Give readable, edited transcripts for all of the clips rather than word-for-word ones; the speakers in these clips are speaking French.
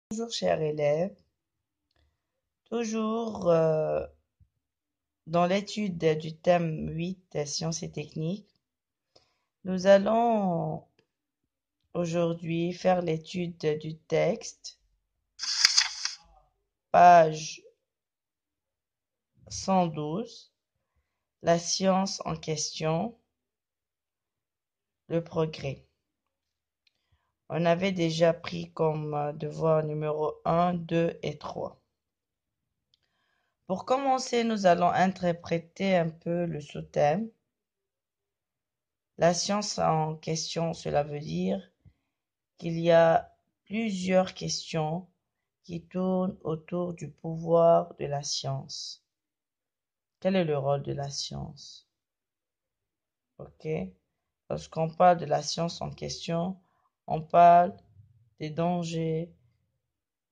Bonjour chers élèves, toujours dans l'étude du thème 8 des sciences et techniques, nous allons aujourd'hui faire l'étude du texte, page 112, la science en question, le progrès. On avait déjà pris comme devoir numéro 1, 2 et 3. Pour commencer, nous allons interpréter un peu le sous-thème. La science en question, cela veut dire qu'il y a plusieurs questions qui tournent autour du pouvoir de la science. Quel est le rôle de la science? Ok? Lorsqu'on parle de la science en question, on parle des dangers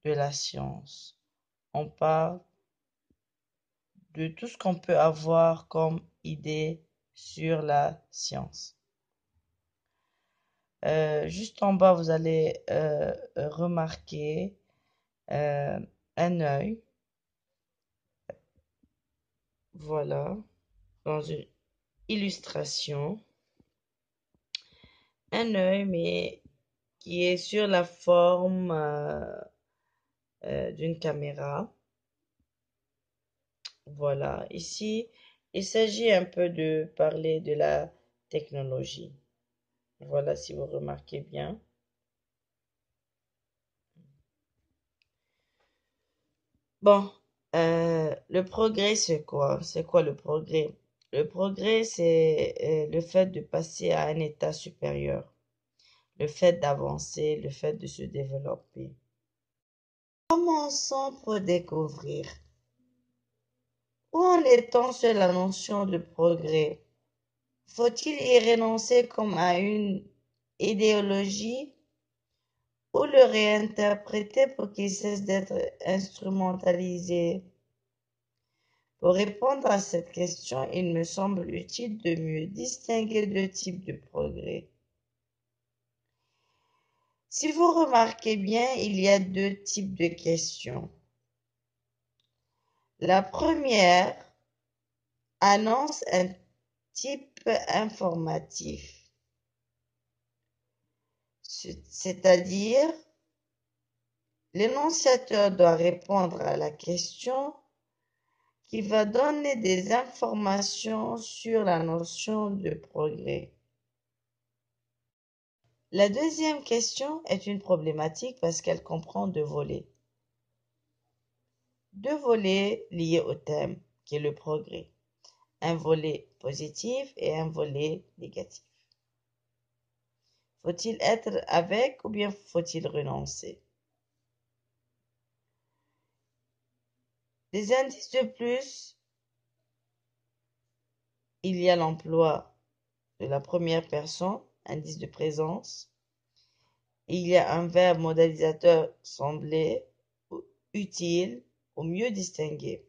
de la science. On parle de tout ce qu'on peut avoir comme idée sur la science. Juste en bas, vous allez remarquer un œil. Voilà, dans une illustration. Un œil, mais qui est sur la forme d'une caméra. Voilà, ici, il s'agit un peu de parler de la technologie. Voilà, si vous remarquez bien. Bon, le progrès, c'est quoi? C'est quoi le progrès? Le progrès, c'est le fait de passer à un état supérieur, le fait d'avancer, le fait de se développer. Commençons pour découvrir. Où en est-on sur la notion de progrès? Faut-il y renoncer comme à une idéologie ou le réinterpréter pour qu'il cesse d'être instrumentalisé? Pour répondre à cette question, il me semble utile de mieux distinguer deux types de progrès. Si vous remarquez bien, il y a deux types de questions. La première annonce un type informatif, c'est-à-dire l'énonciateur doit répondre à la question qui va donner des informations sur la notion de progrès. La deuxième question est une problématique parce qu'elle comprend deux volets. Deux volets liés au thème qui est le progrès. Un volet positif et un volet négatif. Faut-il être avec ou bien faut-il renoncer? Des indices de plus, il y a l'emploi de la première personne, indice de présence. Il y a un verbe modalisateur semblé, utile, ou mieux distingué.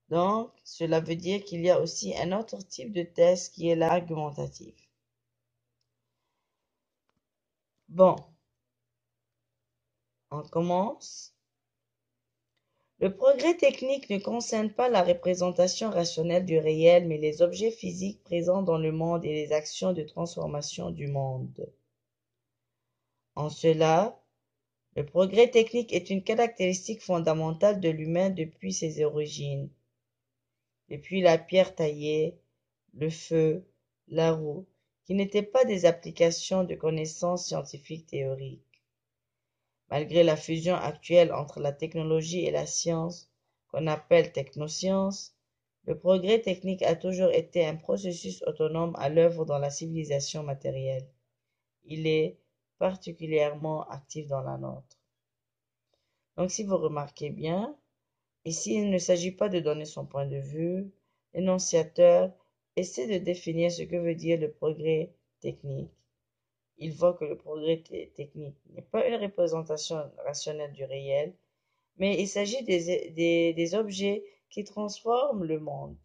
Donc, cela veut dire qu'il y a aussi un autre type de test qui est l'argumentatif. Bon, on commence. Le progrès technique ne concerne pas la représentation rationnelle du réel, mais les objets physiques présents dans le monde et les actions de transformation du monde. En cela, le progrès technique est une caractéristique fondamentale de l'humain depuis ses origines. Depuis la pierre taillée, le feu, la roue, qui n'étaient pas des applications de connaissances scientifiques théoriques. Malgré la fusion actuelle entre la technologie et la science, qu'on appelle technoscience, le progrès technique a toujours été un processus autonome à l'œuvre dans la civilisation matérielle. Il est particulièrement actif dans la nôtre. Donc si vous remarquez bien, ici il ne s'agit pas de donner son point de vue, l'énonciateur essaie de définir ce que veut dire le progrès technique. Il voit que le progrès technique n'est pas une représentation rationnelle du réel, mais il s'agit des objets qui transforment le monde.